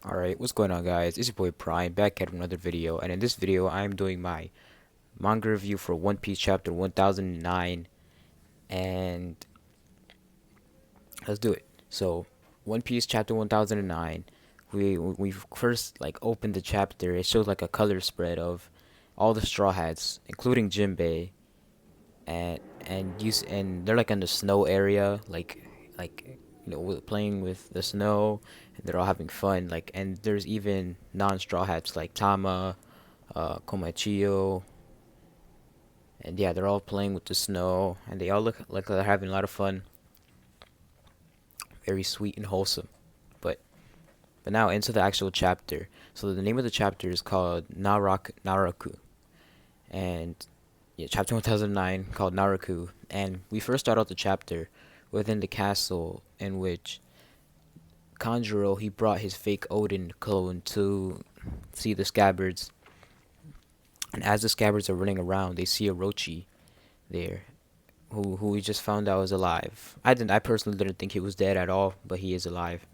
Alright, what's going on guys? It's your boy Prime back at another video, and in this video I'm doing my manga review for One Piece chapter 1009, and let's do it. So, One Piece chapter 1009, we first like opened the chapter. It shows like a color spread of all the Straw Hats, including Jinbei, and they're like in the snow area, like playing with the snow, and they're all having fun. Like, and there's even non-Straw Hats like Tama, Komachio, and yeah, they're all playing with the snow, and they all look like they're having a lot of fun. Very sweet and wholesome. But but now into the actual chapter. So the name of the chapter is called Naraku, and yeah, chapter 1009 called Naraku. And we first start out the chapter within the castle in which Kanjuro he brought his fake Odin clone to see the scabbards. And as the scabbards are running around, they see Orochi there, who we just found out is alive. I personally didn't think he was dead at all, but he is alive.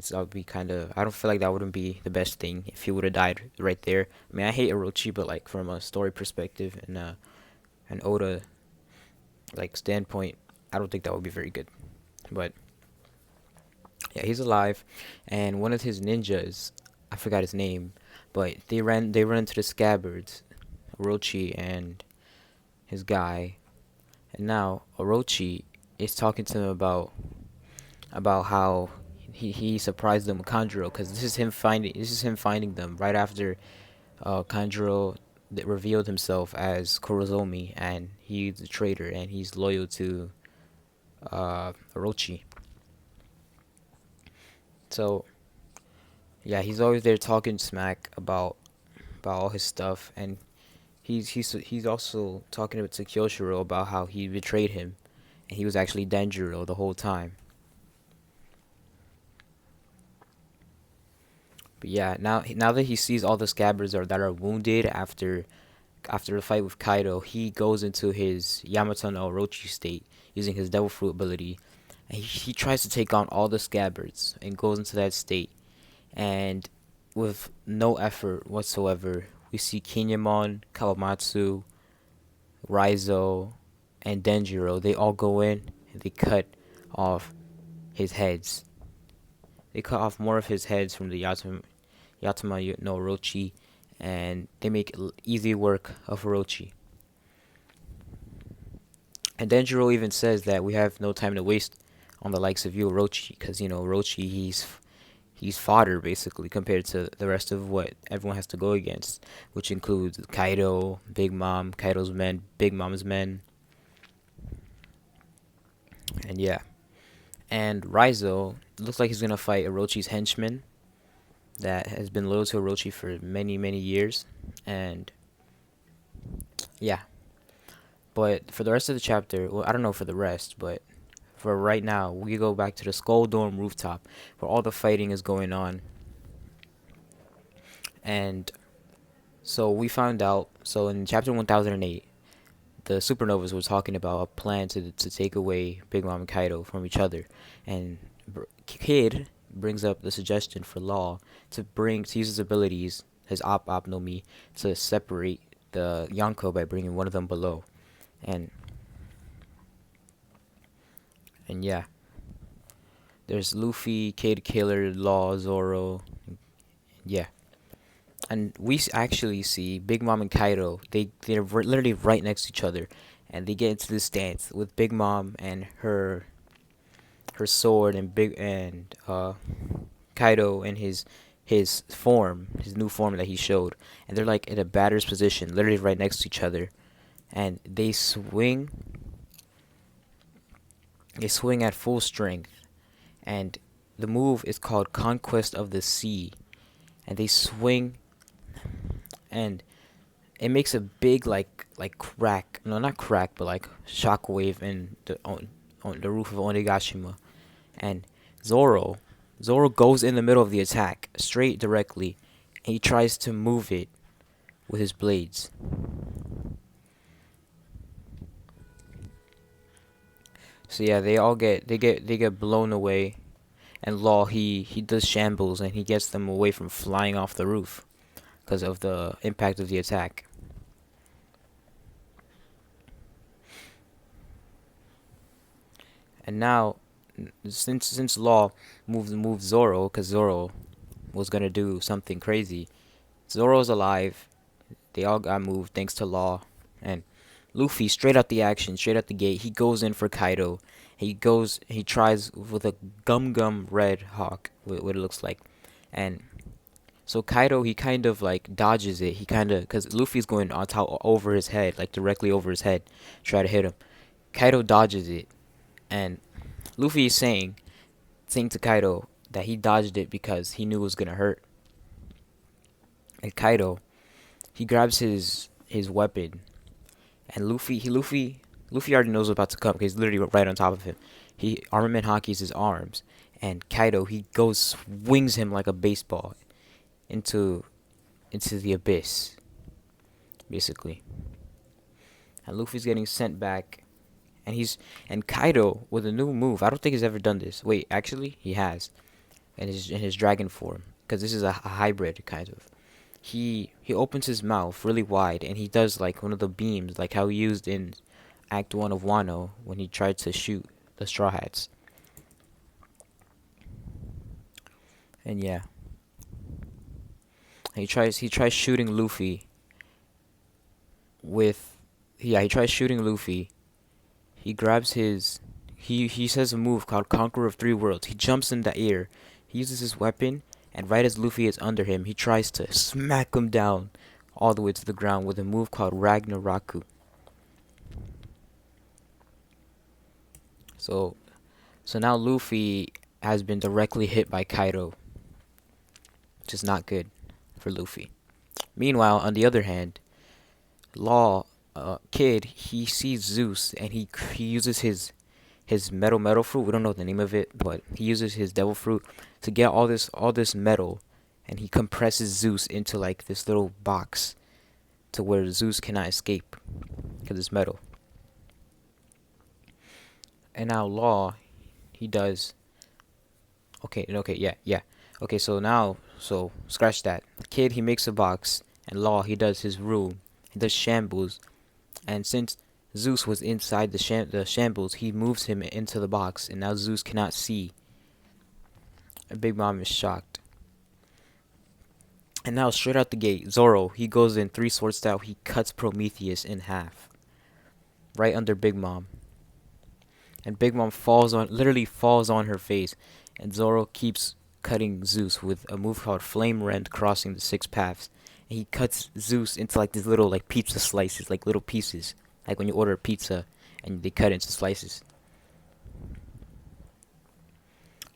So that would be kind of, I don't feel like that wouldn't be the best thing if he would have died right there. I mean, I hate Orochi, but like from a story perspective and an Oda like standpoint, I don't think that would be very good. But yeah, he's alive, and one of his ninjas, I forgot his name, but they run into the scabbards, Orochi and his guy, and now Orochi is talking to him about how he surprised them with Kanjuro, because this is him finding them right after Kanjuro that revealed himself as Kurozomi, and he's a traitor and he's loyal to Orochi. So yeah, he's always there talking smack about all his stuff, and he's also talking to Kyoshiro about how he betrayed him, and he was actually Denjiro the whole time. But yeah, now that he sees all the scabbards that are wounded after the fight with Kaido, he goes into his Yamato no Orochi state using his Devil Fruit ability, and he tries to take on all the scabbards and goes into that state. And with no effort whatsoever, we see Kinemon, Kawamatsu, Raizo, and Denjiro. They all go in and they cut off his heads. They cut off more of his heads from the Yatama no Orochi, and they make easy work of Orochi. And Denjiro even says that we have no time to waste on the likes of you, Orochi, because Orochi, he's fodder basically compared to the rest of what everyone has to go against, which includes Kaido, Big Mom, Kaido's men, Big Mom's men, and yeah. And Raizo looks like he's gonna fight Orochi's henchman that has been loyal to Orochi for many, many years. And yeah, but for the rest of the chapter, well, I don't know for the rest, but for right now, we go back to the Skull Dome rooftop where all the fighting is going on. And so we found out, so in chapter 1008, the Supernovas were talking about a plan to take away Big Mom and Kaido from each other. And Kid brings up the suggestion for Law to use his abilities, his Op no Mi, to separate the Yonko by bringing one of them below. And yeah, there's Luffy, Kid Killer, Law, Zoro, yeah. And we actually see Big Mom and Kaido. They're literally right next to each other, and they get into this dance with Big Mom and her sword, and Kaido in his form, his new form that he showed, and they're like in a batter's position, literally right next to each other, and they swing. They swing at full strength, and the move is called Conquest of the Sea, and they swing, and it makes a big like crack, no, not crack, but like shockwave in on the roof of Onigashima. And Zoro Zoro goes in the middle of the attack, straight directly, and he tries to move it with his blades. So yeah, they get blown away, and Law he does shambles and he gets them away from flying off the roof because of the impact of the attack. And now, since Law moved Zoro, because Zoro was gonna do something crazy. Zoro's alive. They all got moved thanks to Law. And Luffy, straight out the action, straight out the gate, he goes in for Kaido. He tries with a gum red hawk, what it looks like. And so Kaido, he kind of like dodges it. He kind of, because Luffy's going on top over his head, like directly over his head, try to hit him. Kaido dodges it. And Luffy is saying to Kaido that he dodged it because he knew it was going to hurt. And Kaido, he grabs his weapon, and Luffy already knows what's about to come because he's literally right on top of him. He armament hockeys his arms, and Kaido, he goes swings him like a baseball into the abyss, basically. And Luffy's getting sent back, and Kaido with a new move. I don't think he's ever done this. Wait, actually, he has, in his dragon form, because this is a hybrid kind of. He opens his mouth really wide and he does like one of the beams, like how he used in Act 1 of Wano when he tried to shoot the Straw Hats. And yeah. He tries shooting Luffy with he tries shooting Luffy. He grabs his he says a move called Conqueror of Three Worlds. He jumps in the air. He uses his weapon, and right as Luffy is under him, he tries to smack him down all the way to the ground with a move called Naraku. So now Luffy has been directly hit by Kaido, which is not good for Luffy. Meanwhile, on the other hand, Law, Kid, he sees Zeus and he uses his metal fruit. We don't know the name of it, but he uses his devil fruit to get all this metal, and he compresses Zeus into like this little box to where Zeus cannot escape because it's metal. And now Law, he does. Okay, yeah. Okay, so scratch that. Kid, he makes a box, and Law, he does his room. He does shambles, and since Zeus was inside the shambles, he moves him into the box, and now Zeus cannot see. And Big Mom is shocked. And now straight out the gate, Zoro, he goes in 3-sword style. He cuts Prometheus in half, right under Big Mom. And Big Mom literally falls on her face, and Zoro keeps cutting Zeus with a move called Flame Rend, crossing the 6 paths. And he cuts Zeus into like these little like pizza slices, like little pieces, like when you order a pizza and they cut it into slices.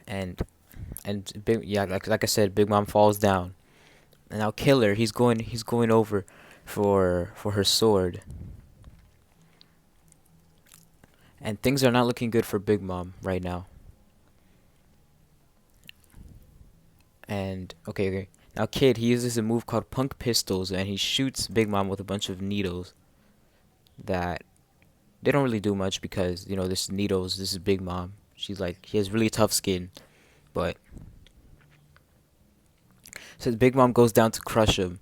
And like I said, Big Mom falls down. And now Killer, he's going over for her sword. And things are not looking good for Big Mom right now. And okay. Now Kid, he uses a move called Punk Pistols, and he shoots Big Mom with a bunch of needles that they don't really do much because, this is Big Mom. She has really tough skin, but so Big Mom goes down to crush him,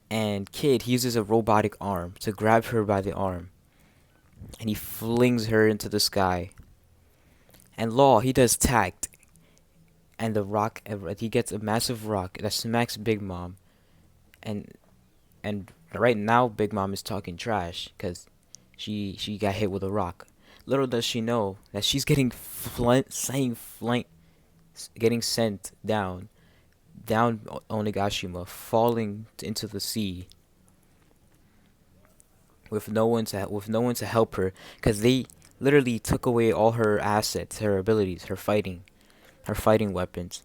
and Kid, he uses a robotic arm to grab her by the arm, and he flings her into the sky. And Law, he does tact, and he gets a massive rock that smacks Big Mom, and right now Big Mom is talking trash because she got hit with a rock. Little does she know that she's getting getting sent down Onigashima, falling into the sea with no one to help her because they literally took away all her assets, her abilities, her fighting weapons.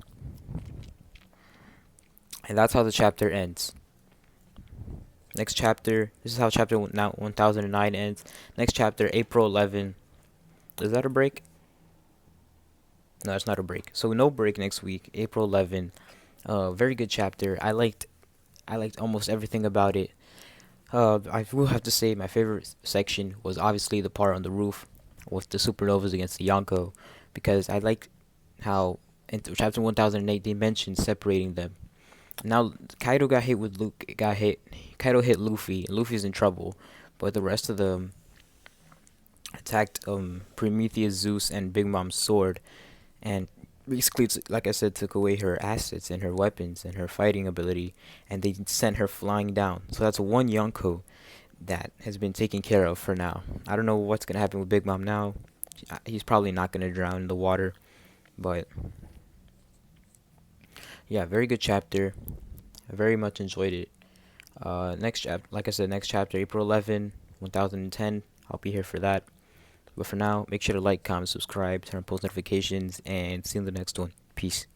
And that's how the chapter ends. Next chapter, this is how chapter 1009 ends. Next chapter, April 11. Is that a break? No, it's not a break. So no break next week, April 11. Very good chapter. I liked almost everything about it. I will have to say my favorite section was obviously the part on the roof with the supernovas against the Yonko, because I like how in chapter 1008 they mentioned separating them. Now Kaido got hit with Luke. Got hit. Kaido hit Luffy. Luffy's in trouble, but the rest of them attacked Prometheus, Zeus, and Big Mom's sword, and basically, like I said, took away her assets and her weapons and her fighting ability, and they sent her flying down. So that's one Yonko that has been taken care of for now. I don't know what's gonna happen with Big Mom now. He's probably not gonna drown in the water, but yeah, very good chapter. I very much enjoyed it. Next chapter, like I said, next chapter, April 11, 1010. I'll be here for that. But for now, make sure to like, comment, subscribe, turn on post notifications, and see you in the next one. Peace.